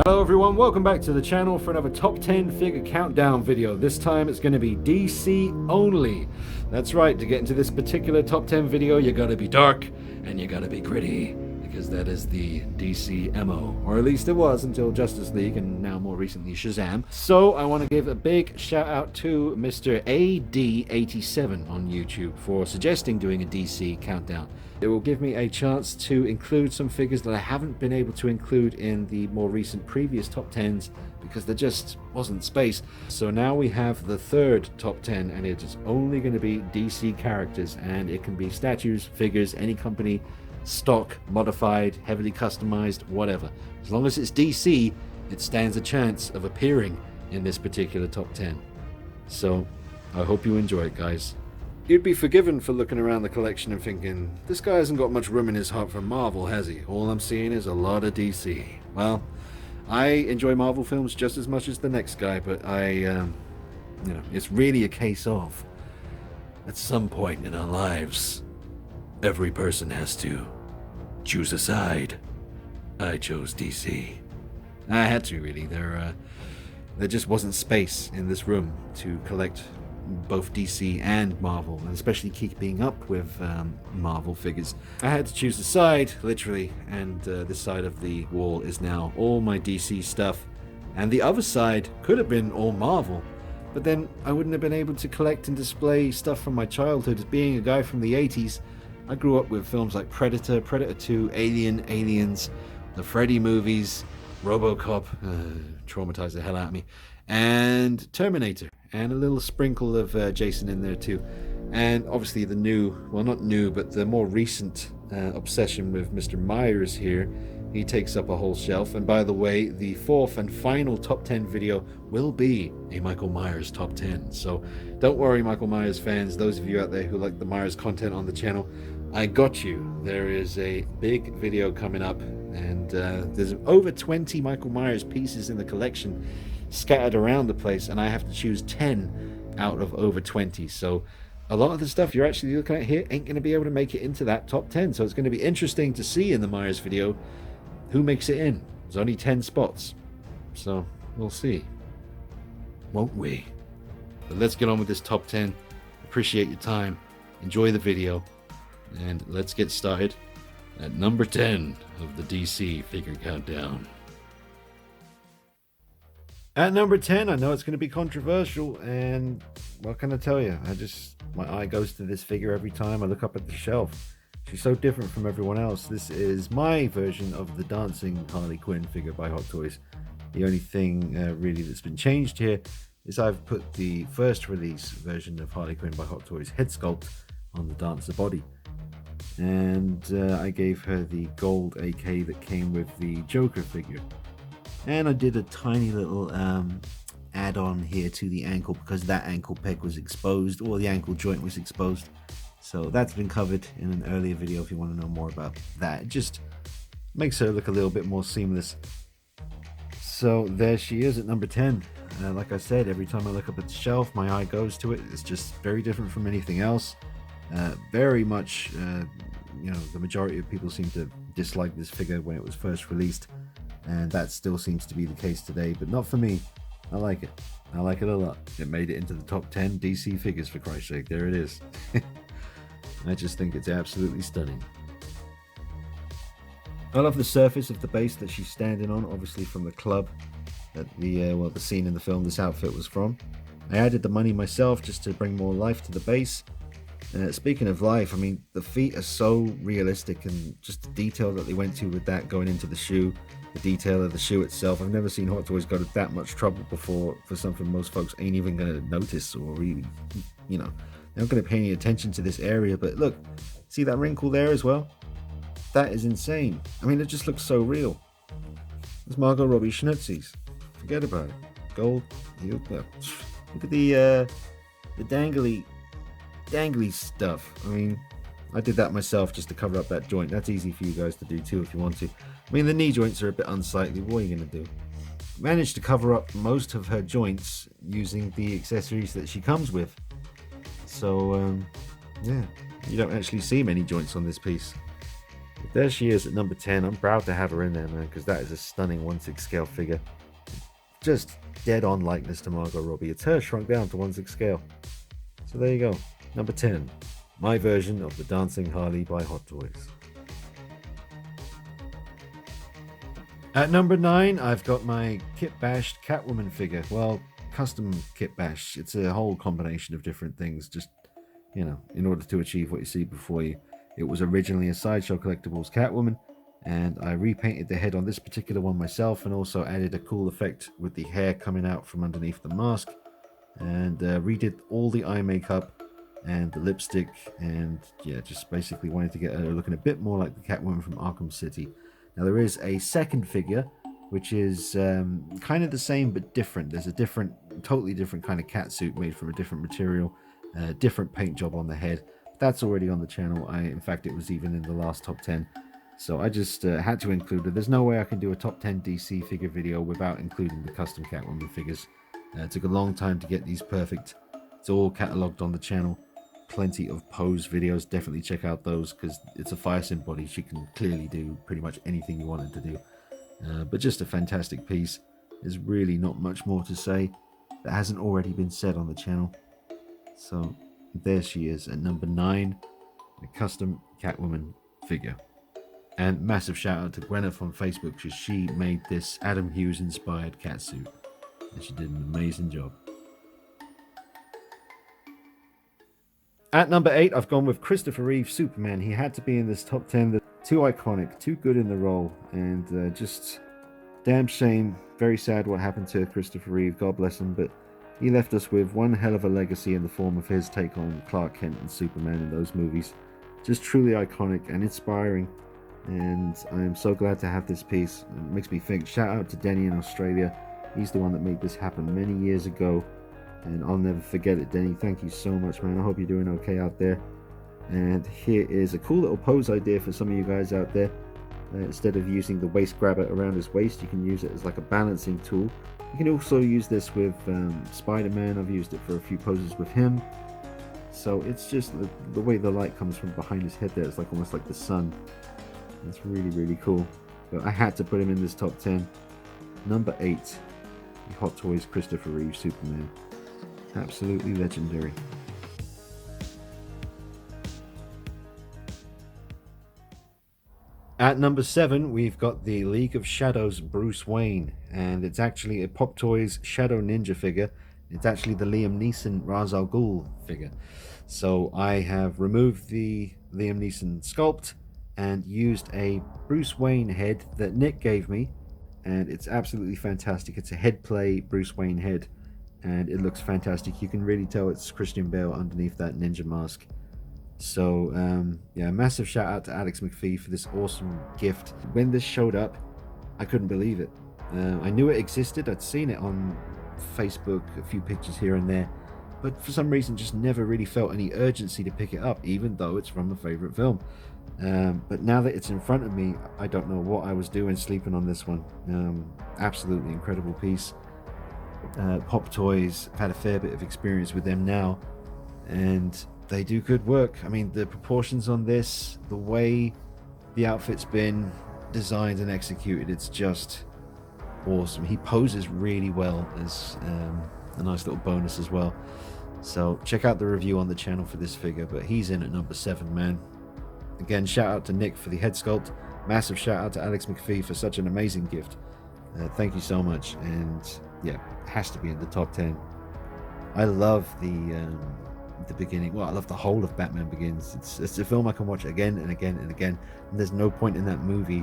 Hello everyone, welcome back to the channel for another top 10 figure countdown video. This time it's going to be DC only. That's right, to get into this particular top 10 video you gotta be dark and you gotta be gritty, because that is the DC MO, or at least it was until Justice League and now more recently Shazam. So I want to give a big shout out to Mr. AD87 on YouTube for suggesting doing a DC countdown. It will give me a chance to include some figures that I haven't been able to include in the more recent previous top 10s because there just wasn't space. So now we have the third top 10 and it is only going to be DC characters, and it can be statues, figures, any company, stock, modified, heavily customized, whatever. As long as it's DC, it stands a chance of appearing in this particular top 10. So I hope you enjoy it, guys. You'd be forgiven for looking around the collection and thinking, this guy hasn't got much room in his heart for Marvel, has he? All I'm seeing is a lot of DC. Well, I enjoy Marvel films just as much as the next guy, but it's really a case of, at some point in our lives, every person has to choose a side. I chose DC. I had to, really. There just wasn't space in this room to collect both DC and Marvel, and especially keeping up with Marvel figures. I had to choose a side, literally, and this side of the wall is now all my DC stuff, and the other side could have been all Marvel, but then I wouldn't have been able to collect and display stuff from my childhood. As being a guy from the 80s, I grew up with films like Predator, Predator 2, Alien, Aliens, the Freddy movies, RoboCop, traumatized the hell out of me, and Terminator, and a little sprinkle of Jason in there too. And obviously the new, well, not new, but the more recent obsession with Mr. Myers here. He takes up a whole shelf. And by the way, the fourth and final top 10 video will be a Michael Myers top 10. So don't worry, Michael Myers fans, those of you out there who like the Myers content on the channel, I got you. There is a big video coming up, and there's over 20 Michael Myers pieces in the collection scattered around the place, and I have to choose 10 out of over 20. So a lot of the stuff you're actually looking at here ain't going to be able to make it into that top 10. So it's going to be interesting to see in the Myers video who makes it in. There's only 10 spots, so we'll see, won't we? But let's get on with this top 10. Appreciate your time, enjoy the video, and let's get started at number 10 of the DC figure countdown. At number 10, I know it's going to be controversial, and what can I tell you? My eye goes to this figure every time I look up at the shelf. She's so different from everyone else. This is my version of the dancing Harley Quinn figure by Hot Toys. The only thing really that's been changed here is I've put the first release version of Harley Quinn by Hot Toys head sculpt on the dancer body. And I gave her the gold AK that came with the Joker figure. And I did a tiny little add-on here to the ankle because that ankle peg was exposed, or the ankle joint was exposed. So that's been covered in an earlier video if you want to know more about that. It just makes her look a little bit more seamless. So there she is at number 10. Like I said, every time I look up at the shelf, my eye goes to it. It's just very different from anything else. Very much, the majority of people seem to dislike this figure when it was first released. And that still seems to be the case today, but not for me. I like it. I like it a lot. It made it into the top 10 DC figures, for Christ's sake. There it is. I just think it's absolutely stunning. I love the surface of the base that she's standing on, obviously from the club that the scene in the film this outfit was from. I added the money myself just to bring more life to the base. Speaking of life, I mean, the feet are so realistic, and just the detail that they went to with that going into the shoe, the detail of the shoe itself. I've never seen Hot Toys go to that much trouble before for something most folks ain't even going to notice, or really, they're not going to pay any attention to this area. But look, see that wrinkle there as well? That is insane. I mean, it just looks so real. It's Margot Robbie Schnutsies. Forget about it. Gold. Look at the dangly stuff. I mean, I did that myself just to cover up that joint. That's easy for you guys to do too if you want to. I mean, the knee joints are a bit unsightly. What are you going to do? Managed to cover up most of her joints using the accessories that she comes with. So, yeah, you don't actually see many joints on this piece. There she is at number 10. I'm proud to have her in there, man, because that is a stunning 1/6 scale figure. Just dead on likeness to Margot Robbie. It's her shrunk down to 1/6 scale. So there you go. Number 10. My version of the Dancing Harley by Hot Toys. At number 9, I've got my kit bashed Catwoman figure. Well, custom kit bash. It's a whole combination of different things, just, in order to achieve what you see before you. It was originally a Sideshow Collectibles Catwoman, and I repainted the head on this particular one myself and also added a cool effect with the hair coming out from underneath the mask, and redid all the eye makeup and the lipstick, and yeah, just basically wanted to get her looking a bit more like the Catwoman from Arkham City. Now there is a second figure which is kind of the same but different. There's a totally different kind of cat suit made from a different material, different paint job on the head. That's already on the channel. In fact, it was even in the last top 10. So I just had to include it. There's no way I can do a top 10 DC figure video without including the custom Catwoman figures. It took a long time to get these perfect. It's all catalogued on the channel. Plenty of pose videos. Definitely check out those because it's a fire sim body. She can clearly do pretty much anything you want her to do. But just a fantastic piece. There's really not much more to say that hasn't already been said on the channel. So there she is at number 9, the custom Catwoman figure. And massive shout out to Gwyneth on Facebook because she made this Adam Hughes inspired catsuit. And she did an amazing job. At number 8, I've gone with Christopher Reeve Superman. He had to be in this top 10. Too iconic, too good in the role, and just damn shame. Very sad what happened to Christopher Reeve. God bless him, but he left us with one hell of a legacy in the form of his take on Clark Kent and Superman in those movies. Just truly iconic and inspiring, and I am so glad to have this piece. It makes me think. Shout out to Denny in Australia. He's the one that made this happen many years ago, and I'll never forget it. Denny, thank you so much, man. I hope you're doing okay out there. And here is a cool little pose idea for some of you guys out there. Instead of using the waist grabber around his waist, you can use it as like a balancing tool. You can also use this with Spider-Man. I've used it for a few poses with him. So it's just the way the light comes from behind his head there. It's like almost like the sun. It's really, really cool. But I had to put him in this top 10. Number 8, the Hot Toys Christopher Reeve Superman. Absolutely legendary. At number 7, we've got the League of Shadows Bruce Wayne, and it's actually a Pop Toys Shadow Ninja figure. It's actually the Liam Neeson Ra's al Ghul figure. So I have removed the Liam Neeson sculpt and used a Bruce Wayne head that Nick gave me, and it's absolutely fantastic. It's a head play Bruce Wayne head, and it looks fantastic. You can really tell it's Christian Bale underneath that ninja mask. So yeah, massive shout out to Alex McPhee for this awesome gift. When this showed up, I couldn't believe it. I knew it existed. I'd seen it on Facebook, a few pictures here and there, but for some reason just never really felt any urgency to pick it up, even though it's from a favorite film. But now that it's in front of me, I don't know what I was doing sleeping on this one. Absolutely incredible piece. Pop Toys, I've had a fair bit of experience with them now, and they do good work. I mean, the proportions on this, the way the outfit's been designed and executed, it's just awesome. He poses really well as a nice little bonus as well. So check out the review on the channel for this figure, but he's in at number 7, man. Again, shout out to Nick for the head sculpt. Massive shout out to Alex McPhee for such an amazing gift. Thank you so much. And yeah, has to be in the top 10. I love the beginning. Well, I love the whole of Batman Begins. It's a film I can watch again and again and again, and there's no point in that movie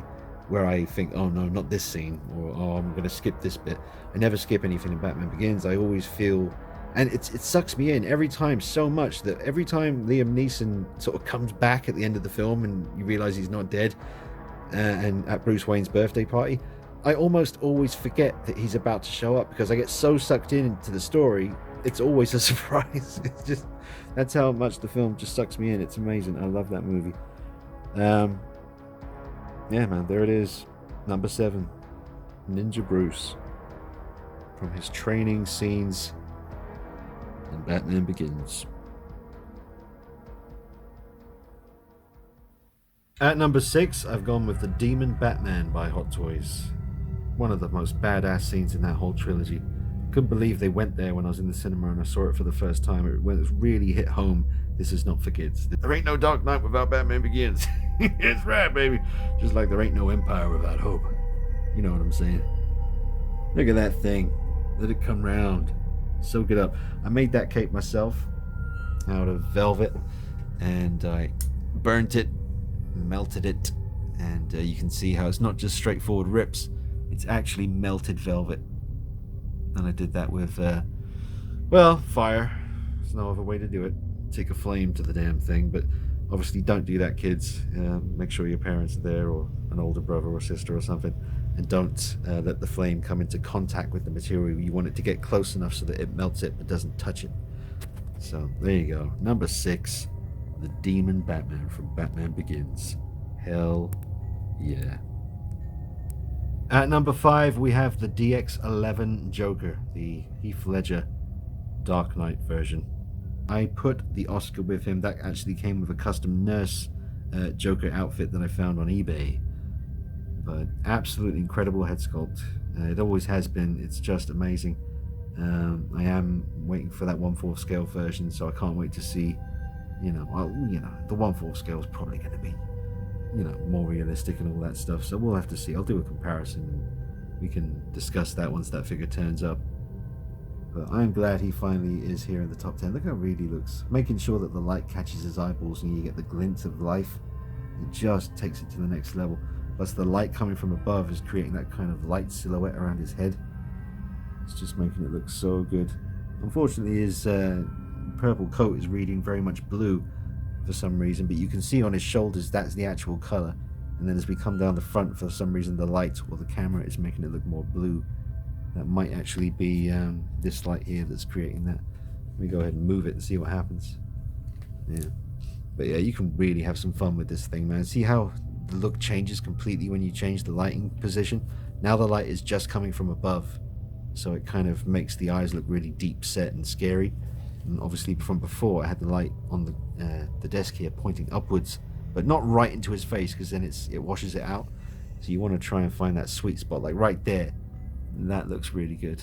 where I think, oh no, not this scene, or oh, I'm gonna skip this bit. I never skip anything in Batman Begins. I always feel, and it sucks me in every time so much that every time Liam Neeson sort of comes back at the end of the film and you realize he's not dead, and at Bruce Wayne's birthday party, I almost always forget that he's about to show up because I get so sucked into the story. It's always a surprise. It's just, that's how much the film just sucks me in. It's amazing. I love that movie. Yeah, man, there it is. Number 7, Ninja Bruce, from his training scenes in Batman Begins. At number 6, I've gone with The Demon Batman by Hot Toys. One of the most badass scenes in that whole trilogy. Couldn't believe they went there when I was in the cinema and I saw it for the first time. When it really hit home, this is not for kids. There ain't no Dark Knight without Batman Begins. It's right, baby. Just like there ain't no Empire without hope. You know what I'm saying? Look at that thing. Let it come round. Soak it up. I made that cape myself out of velvet, and I burnt it, melted it, and you can see how it's not just straightforward rips. It's actually melted velvet. And I did that with, well, fire. There's no other way to do it. Take a flame to the damn thing, but obviously don't do that, kids. Make sure your parents are there, or an older brother or sister or something, and don't let the flame come into contact with the material. You want it to get close enough so that it melts it but doesn't touch it. So there you go. Number 6, The Demon Batman from Batman Begins. Hell yeah. At number 5, we have the DX11 Joker, the Heath Ledger Dark Knight version. I put the Oscar with him. That actually came with a custom nurse Joker outfit that I found on eBay. But absolutely incredible head sculpt. It always has been. It's just amazing. I am waiting for that 1/4 scale version, so I can't wait to see. The 1/4 scale is probably going to be, more realistic and all that stuff. So we'll have to see. I'll do a comparison, and we can discuss that once that figure turns up. But I'm glad he finally is here in the top 10. Look how real he looks. Making sure that the light catches his eyeballs and you get the glint of life. It just takes it to the next level. Plus the light coming from above is creating that kind of light silhouette around his head. It's just making it look so good. Unfortunately, his purple coat is reading very much blue for some reason, but you can see on his shoulders that's the actual color. And then as we come down the front, for some reason the light or the camera is making it look more blue. That might actually be this light here that's creating that. Let me go ahead and move it and see what happens. Yeah. But yeah, you can really have some fun with this thing, man. See how the look changes completely when you change the lighting position? Now the light is just coming from above, so it kind of makes the eyes look really deep set and scary. And obviously from before, I had the light on the desk here pointing upwards, but not right into his face, because then it washes it out. So you want to try and find that sweet spot, like right there. And that looks really good.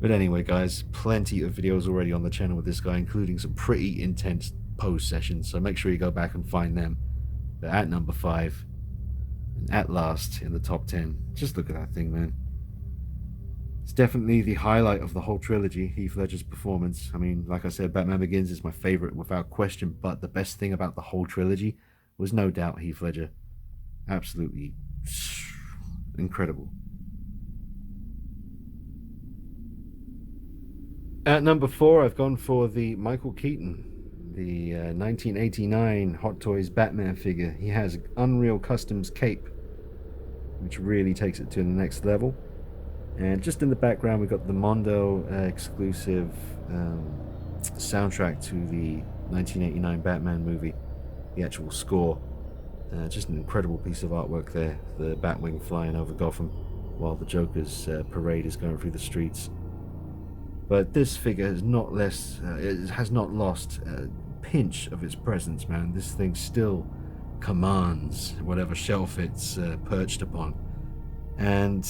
But anyway, guys, plenty of videos already on the channel with this guy, including some pretty intense pose sessions, so make sure you go back and find them. But at number 5, and at last in the top 10, just look at that thing, man. It's definitely the highlight of the whole trilogy, Heath Ledger's performance. I mean, like I said, Batman Begins is my favorite without question, but the best thing about the whole trilogy was no doubt Heath Ledger. Absolutely incredible. At number 4, I've gone for the Michael Keaton, the 1989 Hot Toys Batman figure. He has Unreal Customs cape, which really takes it to the next level. And just in the background, we've got the Mondo exclusive soundtrack to the 1989 Batman movie, the actual score. Just an incredible piece of artwork there. The Batwing flying over Gotham while the Joker's parade is going through the streets. But this figure has not lost a pinch of its presence, man. This thing still commands whatever shelf it's perched upon. And,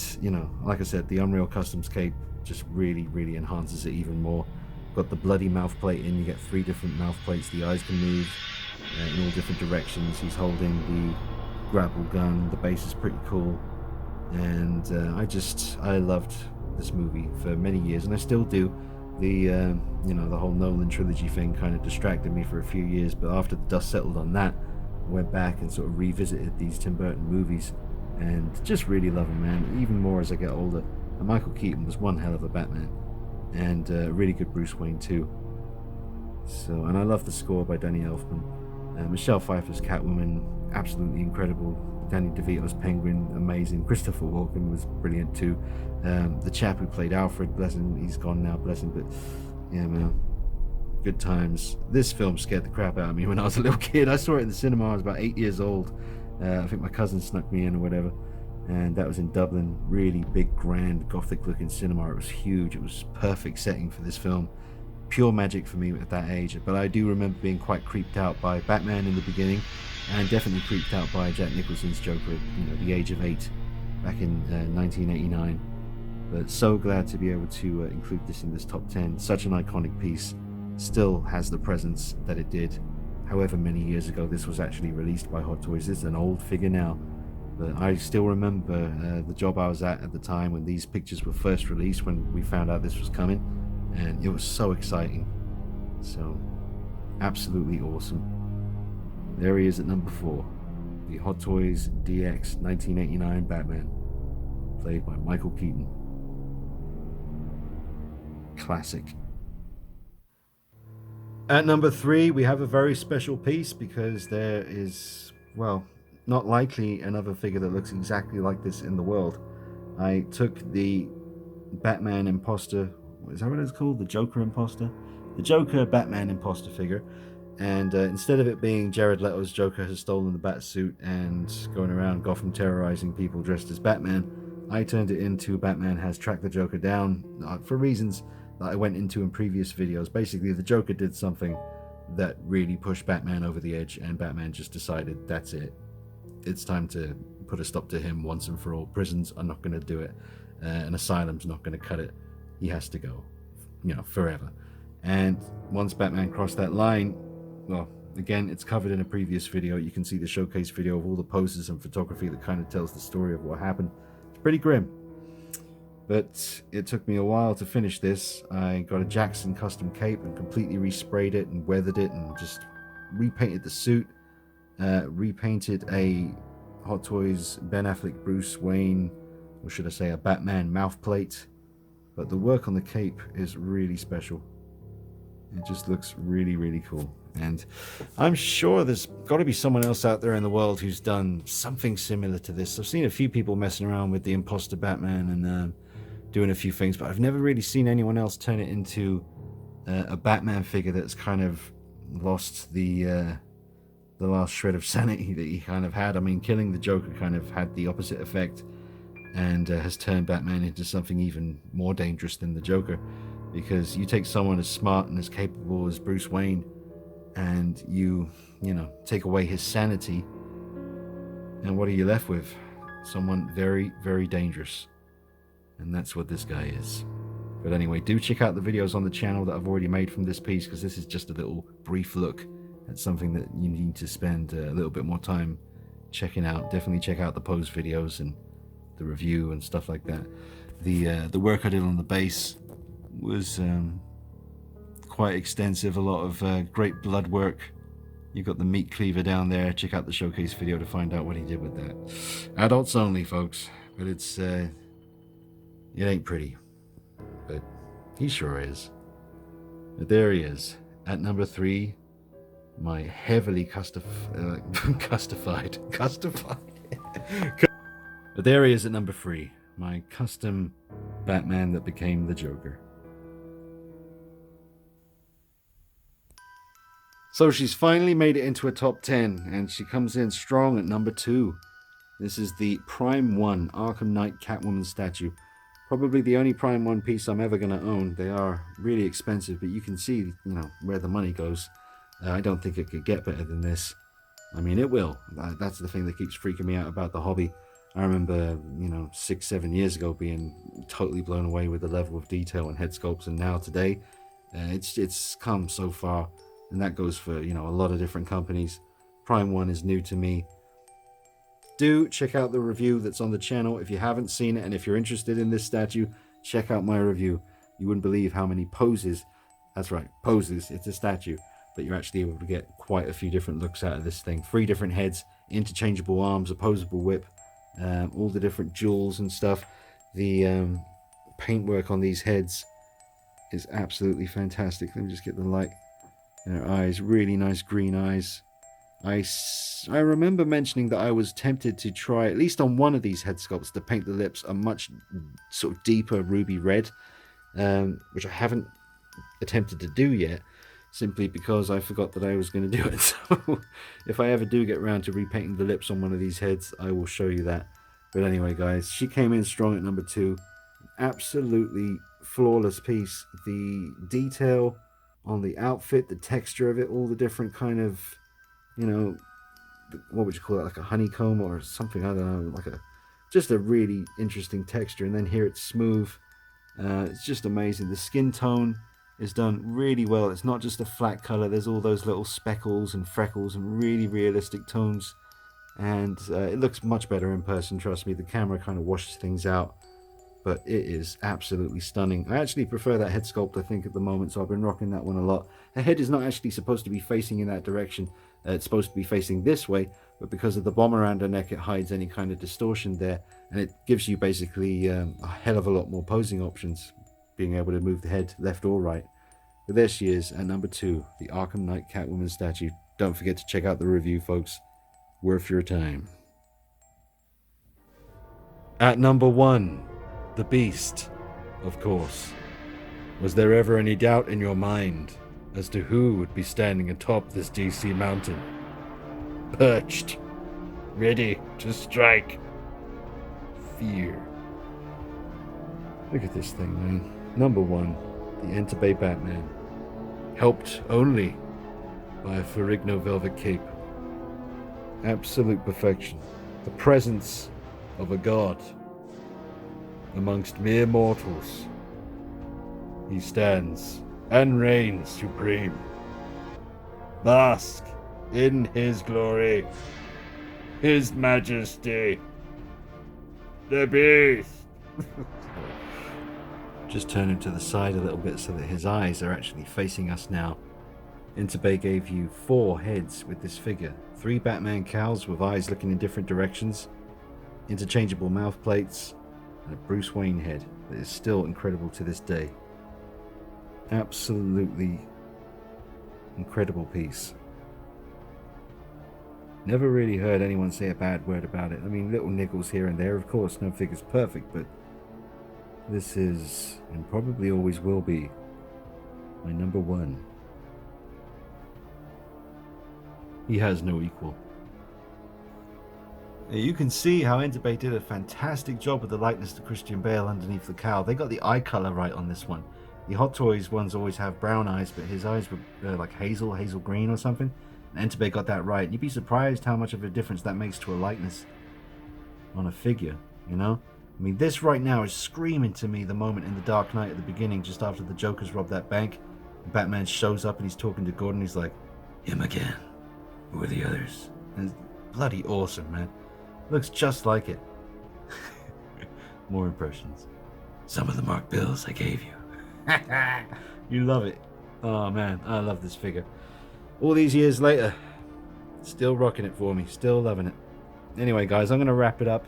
like I said, the Unreal Customs cape just really, really enhances it even more. Got the bloody mouth plate in. You get 3 different mouth plates. The eyes can move in all different directions. He's holding the grapple gun. The base is pretty cool. And I loved this movie for many years, and I still do. The whole Nolan trilogy thing kind of distracted me for a few years, but after the dust settled on that, I went back and sort of revisited these Tim Burton movies, and just really love them, man, even more as I get older. And Michael Keaton was one hell of a Batman, and really good Bruce Wayne too. So, and I love the score by Danny Elfman. Michelle Pfeiffer's Catwoman, absolutely incredible. Danny DeVito's Penguin, amazing. Christopher Walken was brilliant too. The chap who played Alfred, bless him, he's gone now, bless him, but yeah, man, good times. This film scared the crap out of me when I was a little kid. I saw it in the cinema. I was about 8 years old. I think my cousin snuck me in or whatever, and that was in Dublin. Really big, grand, gothic looking cinema. It was huge. It was perfect setting for this film. pure magic for me at that age. But I do remember being quite creeped out by Batman in the beginning, and definitely creeped out by Jack Nicholson's Joker at the age of 8 back in 1989. But so glad to be able to include this in this top 10. Such an iconic piece, still has the presence that it did however many years ago this was actually released by Hot Toys. This is an old figure now, but I still remember the job I was at the time when these pictures were first released, when we found out this was coming, and it was so exciting. So absolutely awesome. There he is at number 4, the Hot Toys DX 1989 Batman, played by Michael Keaton. Classic. At number 3, we have a very special piece, because there is, well, not likely another figure that looks exactly like this in the world. I took the Batman Imposter, is that what it's called? The Joker Imposter? The Joker Batman Imposter figure. And instead of it being Jared Leto's Joker has stolen the bat suit and going around Gotham terrorizing people dressed as Batman, I turned it into Batman has tracked the Joker down for reasons that I went into in previous videos. Basically, the Joker did something that really pushed Batman over the edge, and Batman just decided, that's it. It's time to put a stop to him once and for all. Prisons are not going to do it. An asylum's not going to cut it. He has to go, forever. And once Batman crossed that line, well, again, it's covered in a previous video. You can see the showcase video of all the poses and photography that kind of tells the story of what happened. It's pretty grim. But it took me a while to finish this. I got a Jackson custom cape and completely resprayed it and weathered it and just repainted the suit. Repainted a Hot Toys Ben Affleck Bruce Wayne, or should I say a Batman mouth plate. But the work on the cape is really special. It just looks really, really cool. And I'm sure there's got to be someone else out there in the world who's done something similar to this. I've seen a few people messing around with the Imposter Batman and doing a few things, but I've never really seen anyone else turn it into a Batman figure that's kind of lost the last shred of sanity that he kind of had. I mean, killing the Joker kind of had the opposite effect, and has turned Batman into something even more dangerous than the Joker. Because you take someone as smart and as capable as Bruce Wayne, and you take away his sanity, and what are you left with? Someone very, very dangerous. And that's what this guy is. But anyway, do check out the videos on the channel that I've already made from this piece, because this is just a little brief look at something that you need to spend a little bit more time checking out. Definitely check out the pose videos and the review and stuff like that. The work I did on the base was quite extensive. A lot of great blood work. You've got the meat cleaver down there. Check out the showcase video to find out what he did with that. Adults only, folks. But it's it ain't pretty, but he sure is. But there he is at number 3. My heavily custified. But there he is at number 3. My custom Batman that became the Joker. So she's finally made it into a top 10, and she comes in strong at number 2. This is the Prime 1 Arkham Knight Catwoman statue. Probably the only Prime 1 piece I'm ever going to own. They are really expensive, but you can see, where the money goes. I don't think it could get better than this. I mean, it will. That's the thing that keeps freaking me out about the hobby. I remember, 6-7 years ago being totally blown away with the level of detail and head sculpts, and now today, it's come so far, and that goes for, a lot of different companies. Prime 1 is new to me. Do check out the review that's on the channel if you haven't seen it, and if you're interested in this statue, check out my review. You wouldn't believe how many poses, that's right, poses, it's a statue, but you're actually able to get quite a few different looks out of this thing. 3 different heads, interchangeable arms, opposable whip, all the different jewels and stuff. The paintwork on these heads is absolutely fantastic. Let me just get the light in her eyes. Really nice green eyes. I remember mentioning that I was tempted to try, at least on one of these head sculpts, to paint the lips a much sort of deeper ruby red, which I haven't attempted to do yet, simply because I forgot that I was going to do it. So if I ever do get around to repainting the lips on one of these heads, I will show you that. But anyway, guys, she came in strong at number 2. Absolutely flawless piece. The detail on the outfit, the texture of it, all the different kind of, you know, what would you call it, like a honeycomb or something, I don't know, like just a really interesting texture. And then here it's smooth. It's just amazing. The skin tone is done really well. It's not just a flat color. There's all those little speckles and freckles and really realistic tones. And it looks much better in person, trust me. The camera kind of washes things out, but it is absolutely stunning. I actually prefer that head sculpt, I think, at the moment, so I've been rocking that one a lot. The head is not actually supposed to be facing in that direction. It's supposed to be facing this way, but because of the bomb around her neck, it hides any kind of distortion there, and it gives you basically a hell of a lot more posing options, being able to move the head left or right. But there she is at number 2, the Arkham Knight Catwoman statue. Don't forget to check out the review, folks. Worth your time. At number 1, the Beast, of course. Was there ever any doubt in your mind as to who would be standing atop this DC mountain? Perched, ready to strike. Fear. Look at this thing, man. Number 1, the Enterbay Batman. Helped only by a Ferrigno velvet cape. Absolute perfection. The presence of a god amongst mere mortals. He stands and reigns supreme. Bask in his glory, his majesty, the beast. Just turn him to the side a little bit so that his eyes are actually facing us now. Enterbay gave you 4 heads with this figure. 3 Batman cowls with eyes looking in different directions, interchangeable mouth plates, and a Bruce Wayne head that is still incredible to this day. Absolutely incredible piece. Never really heard anyone say a bad word about it. I mean, little niggles here and there, of course, no figure's perfect, but this is, and probably always will be, my number 1. He has no equal. You can see how Enterbay did a fantastic job with the likeness to Christian Bale underneath the cowl. They got the eye color right on this one. The Hot Toys ones always have brown eyes, but his eyes were like hazel green or something. And Enterbay got that right. You'd be surprised how much of a difference that makes to a likeness on a figure, you know? I mean, this right now is screaming to me the moment in The Dark Knight at the beginning, just after the Joker's robbed that bank. And Batman shows up and he's talking to Gordon. He's like, him again. Who are the others? And it's bloody awesome, man. Looks just like it. More impressions. Some of the marked bills I gave you. You love it. Oh man, I love this figure. All these years later, still rocking it for me, still loving it. Anyway guys, I'm going to wrap it up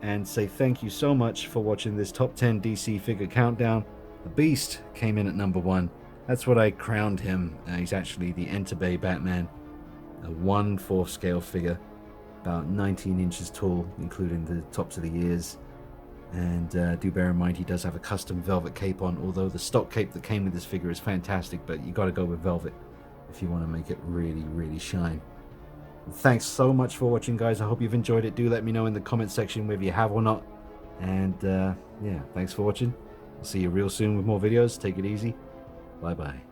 and say thank you so much for watching this top 10 DC figure countdown. The Beast came in at number 1. That's what I crowned him. He's actually the Enterbay Batman. A 1/4 scale figure, about 19 inches tall, including the tops of the ears. And do bear in mind he does have a custom velvet cape on, although the stock cape that came with this figure is fantastic, but you got to go with velvet if you want to make it really, really shine. Thanks so much for watching, guys. I hope you've enjoyed it. Do let me know in the comment section whether you have or not. And yeah, thanks for watching. I'll see you real soon with more videos. Take it easy. Bye bye.